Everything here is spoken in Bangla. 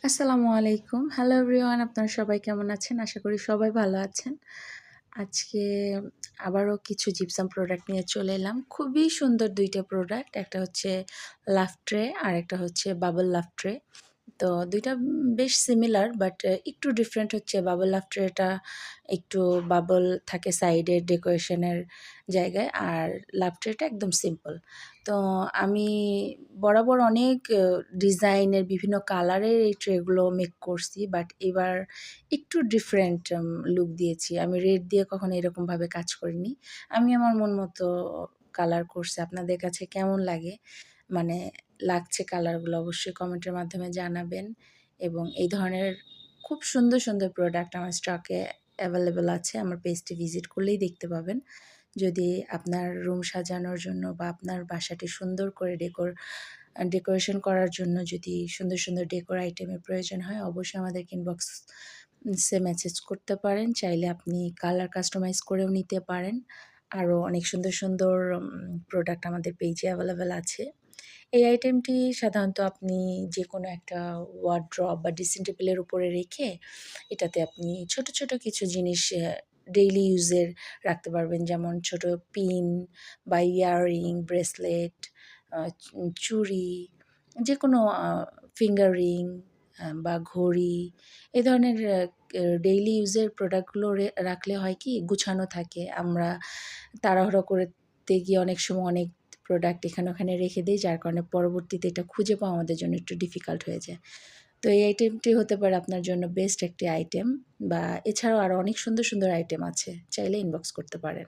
আসসালামু আলাইকুম। হ্যালো এভরিওয়ান, আপনারা সবাই কেমন আছেন? আশা করি সবাই ভালো আছেন। আজকে আবারও কিছু জিপসাম প্রোডাক্ট নিয়ে চলে এলাম। খুবই সুন্দর ২ টা প্রোডাক্ট। একটা হচ্ছে লাভ ট্রে আরেকটা হচ্ছে বাবল লাভ ট্রে। তো ২ টা বেশ সিমিলার বাট একটু ডিফারেন্ট হচ্ছে বাবল লাভ ট্রেটা একটু বাবল থাকে সাইডে ডেকোরেশনের জায়গায়, আর লাভ ট্রেটা একদম সিম্পল। তো আমি বরাবর অনেক ডিজাইনের বিভিন্ন কালারের এই ট্রেগুলো মেক করছি, বাট এবার একটু ডিফারেন্ট লুক দিয়েছি। আমি রেড দিয়ে কখনো এরকমভাবে কাজ করিনি। আমি আমার মন মতো কালার করছি। আপনাদের কাছে কেমন লাগে? মানে লাগছে কালারগুলো অবশ্যই কমেন্টের মাধ্যমে জানাবেন, এবং এই ধরনের খুব সুন্দর, সুন্দর প্রোডাক্ট আমার স্টকে অ্যাভেলেবল আছে। আমার পেজটি ভিজিট করলেই দেখতে পাবেন। যদি আপনার রুম সাজানোর জন্য বা আপনার বাসাটি সুন্দর করে ডেকোরেশন করার জন্য যদি সুন্দর, সুন্দর ডেকোর আইটেমের প্রয়োজন হয়, অবশ্যই আমাদেরকে ইনবক্সে মেসেজ করতে পারেন। চাইলে আপনি কালার কাস্টমাইজ করেও নিতে পারেন। আরও অনেক সুন্দর, সুন্দর প্রোডাক্ট আমাদের পেজে অ্যাভেলেবল আছে। এই আইটেমটি সাধারণত আপনি যেকোনো একটা ওয়ারড্রব বা ড্রেসিং টেবিলের উপরে রেখে এটাতে আপনি ছোট, ছোট কিছু জিনিস ডেইলি ইউজের রাখতে পারবেন। যেমন ছোট পিন বা ইয়াররিং, ব্রেসলেট, চুড়ি, যেকোনো ফিঙ্গার রিং বা ঘড়ি, এ ধরনের ডেইলি ইউজের প্রোডাক্টগুলো রাখলে হয় কি গুছানো থাকে। আমরা তাড়াহুড়ো করতে গিয়ে অনেক সময় অনেক প্রোডাক্ট এখানে ওখানে রেখে দেই, যার কারণে পরবর্তীতে এটা খুঁজে পাওয়া আমাদের জন্য একটু ডিফিকাল্ট হয়ে যায়। তো এই আইটেমটি হতে পারে আপনার জন্য বেস্ট একটি আইটেম, বা এছাড়াও আরও অনেক সুন্দর, সুন্দর আইটেম আছে। চাইলে ইনবক্স করতে পারেন।